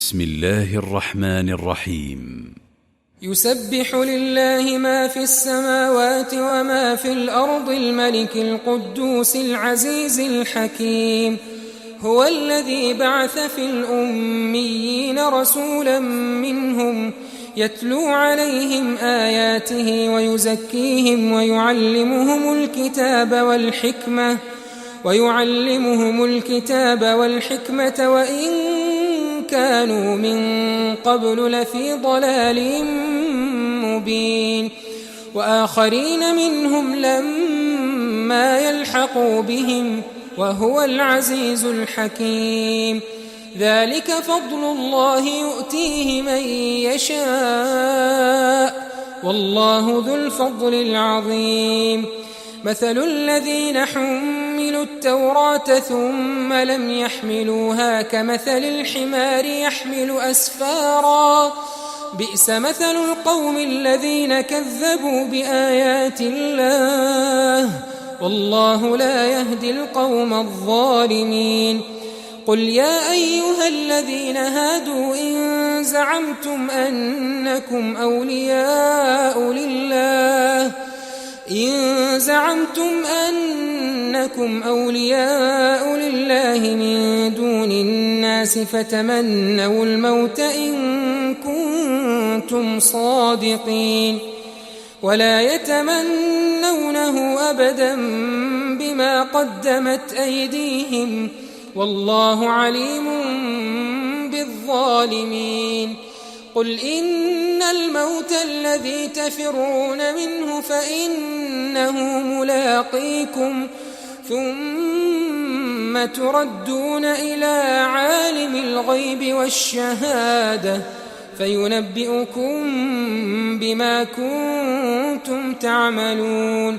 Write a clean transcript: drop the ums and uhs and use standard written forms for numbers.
بسم الله الرحمن الرحيم. يسبح لله ما في السماوات وما في الأرض الملك القدوس العزيز الحكيم. هو الذي بعث في الأميين رسولا منهم يتلو عليهم آياته ويزكيهم ويعلمهم الكتاب والحكمة وإن كانوا من قبل لفي ضلال مبين. وآخرين منهم لما يلحقوا بهم وهو العزيز الحكيم. ذلك فضل الله يؤتيه من يشاء والله ذو الفضل العظيم. مثل الذين حملوا التوراة ثم لم يحملوها كمثل الحمار يحمل أسفارا بئس مثل القوم الذين كذبوا بآيات الله والله لا يهدي القوم الظالمين. قل يا أيها الذين هادوا إن زعمتم أنكم أولياء لله من دون الناس فتمنوا الموت إن كنتم صادقين ولا يتمنونه أبدا بما قدمت أيديهم والله عليم بالظالمين. قل إن الموت الذي تفرون منه فإنه ملاقيكم ثم تردون إلى عالم الغيب والشهادة فينبئكم بما كنتم تعملون.